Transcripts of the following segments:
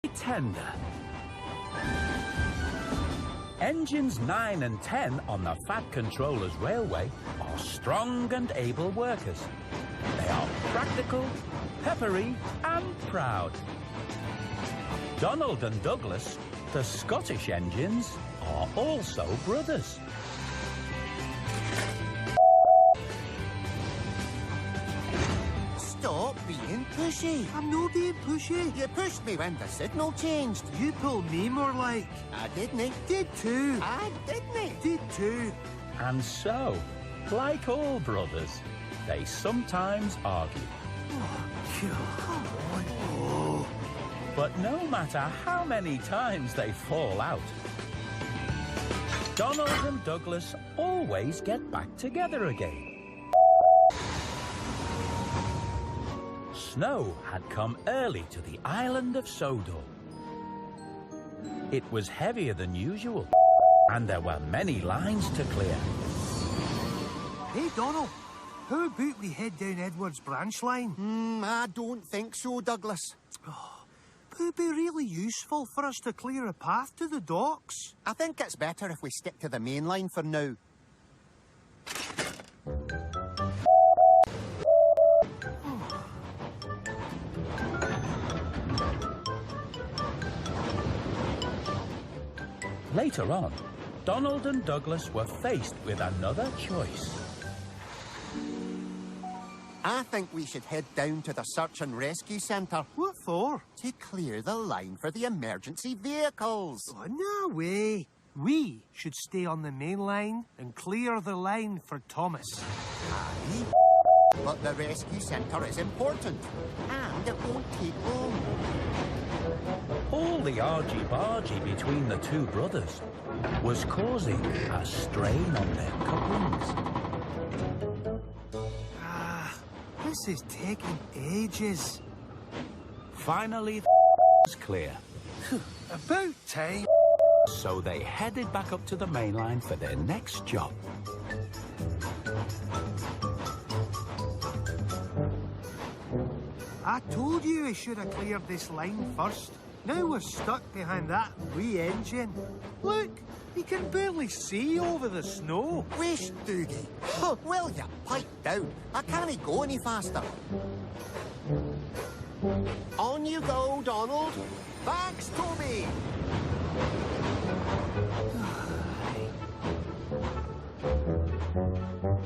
tender. Engines 9 and 10 on the Fat Controllers Railway are strong and able workers. They are practical, peppery and proud. Donald and Douglas, the Scottish engines, are also brothers. Stop being pushy. I'm not being pushy. You pushed me when the signal changed. You pulled me more like. I didn't. Did too. I didn't. Did too. And so, like all brothers, they sometimes argue. Oh, come on. Oh. But no matter how many times they fall out, Donald and Douglas always get back together again. Snow had come early to the island of Sodor. It was heavier than usual, and there were many lines to clear. Hey, Donald. How about we head down Edward's branch line? I don't think so, Douglas. It would be really useful for us to clear a path to the docks. I think it's better if we stick to the main line for now. Later on, Donald and Douglas were faced with another choice. I think we should head down to the search and rescue centre. What for? To clear the line for the emergency vehicles. Oh, no way. We should stay on the main line and clear the line for Thomas. Aye. But the rescue centre is important, and it won't take long. All the argy-bargy between the two brothers was causing a strain on their couplings. This is taking ages. Finally, the was clear. About time. So they headed back up to the main line for their next job. I told you I should have cleared this line first. Now we're stuck behind that wee engine. Look, you can barely see over the snow. Wish, Doogie. Will you pipe down? I can't go any faster. On you go, Donald. Thanks, Toby.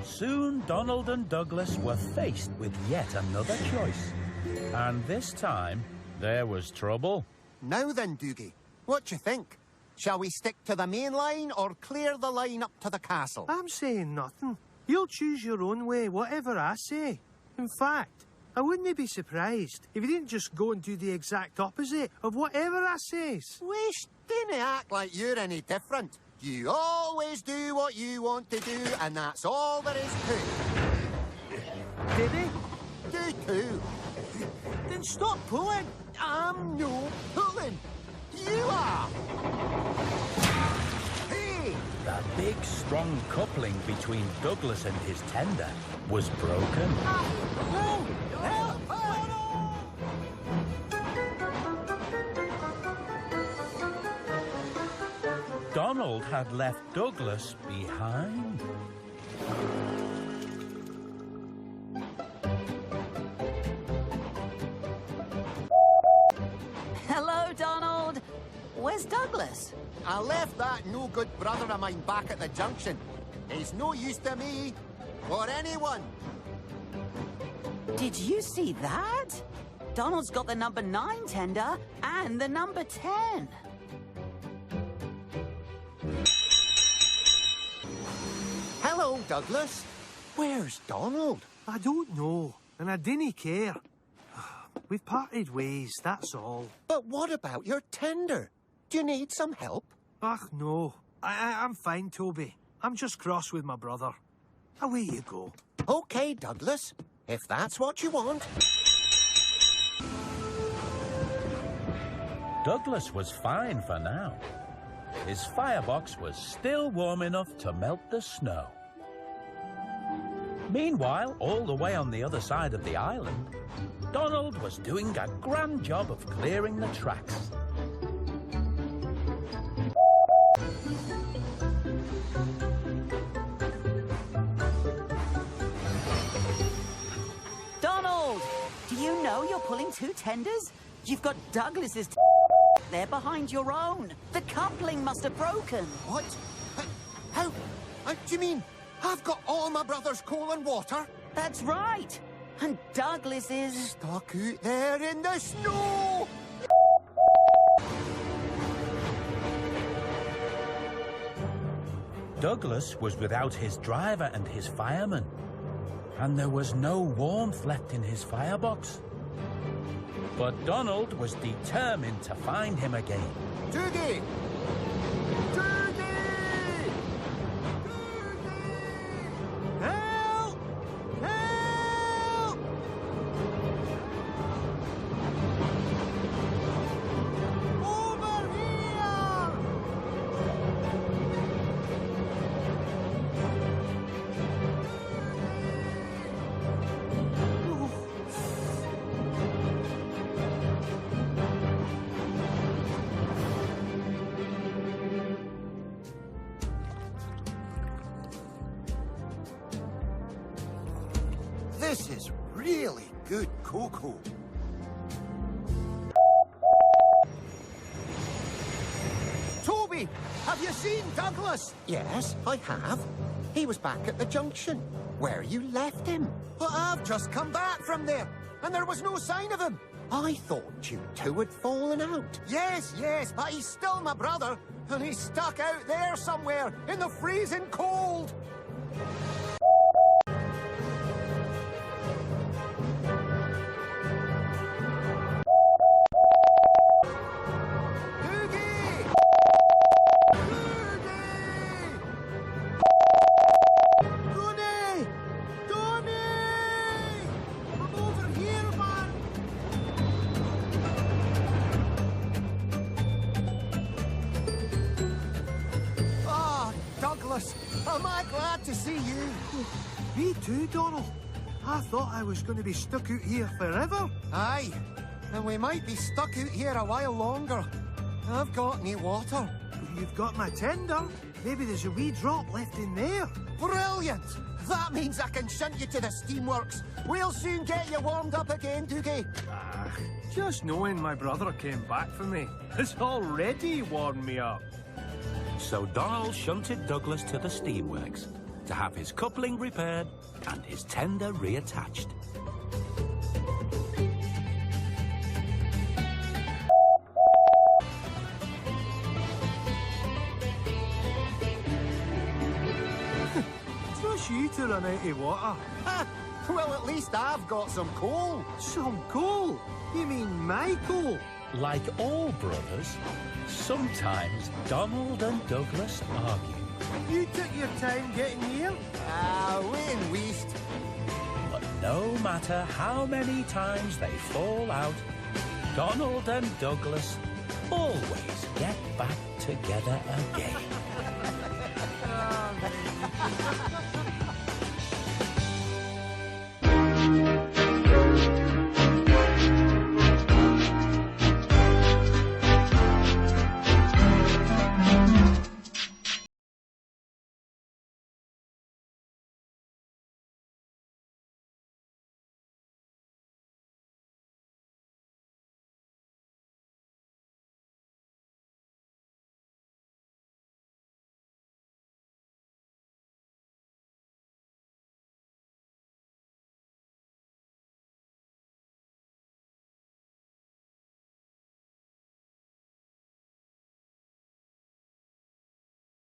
Soon, Donald and Douglas were faced with yet another choice. And this time, there was trouble. Now then, Doogie, what do you think? Shall we stick to the main line or clear the line up to the castle? I'm saying nothing. You'll choose your own way, whatever I say. In fact, I wouldn't be surprised if you didn't just go and do the exact opposite of whatever I says. Wish, didn't act like you're any different. You always do what you want to do, and that's all there is to it. Did he? Do too. Then stop pulling. I'm no pulling. You are. Hey! The big, strong coupling between Douglas and his tender was broken. No! Help! Donald had left Douglas behind. Hello, Donald. Where's Douglas? I left that no-good brother of mine back at the junction. He's no use to me or anyone. Did you see that? Donald's got the number 9 tender and the number 10. Hello, Douglas. Where's Donald? I don't know, and I didn't care. We've parted ways, that's all. But what about your tender? Do you need some help? Ach, no. I'm fine, Toby. I'm just cross with my brother. Away you go. OK, Douglas, if that's what you want. Douglas was fine for now. His firebox was still warm enough to melt the snow. Meanwhile, all the way on the other side of the island, Donald was doing a grand job of clearing the tracks. know you're pulling two tenders? You've got Douglas's there behind your own. The coupling must have broken. What? How? Do you mean I've got all my brother's coal and water? That's right. And Douglas is... Stuck out there in the snow! Douglas was without his driver and his fireman, and there was no warmth left in his firebox. But Donald was determined to find him again. Doogie! Doogie! Help! Help! Over here! This is really good cocoa. Toby, have you seen Douglas? Yes, I have. He was back at the junction, where you left him. But I've just come back from there, and there was no sign of him. I thought you two had fallen out. Yes, but he's still my brother, and he's stuck out there somewhere in the freezing cold. Am I glad to see you? Me too, Donald. I thought I was going to be stuck out here forever. Aye, and we might be stuck out here a while longer. I've got me water. You've got my tender. Maybe there's a wee drop left in there. Brilliant! That means I can shunt you to the steamworks. We'll soon get you warmed up again, Doogie. Just knowing my brother came back for me has already warmed me up. So Donald shunted Douglas to the steamworks to have his coupling repaired and his tender reattached. Trust you to run out of water. Ha! Well, at least I've got some coal. Some coal? You mean my coal? Like all brothers, sometimes Donald and Douglas argue. You took your time getting here. Win weast. But no matter how many times they fall out, Donald and Douglas always get back together again.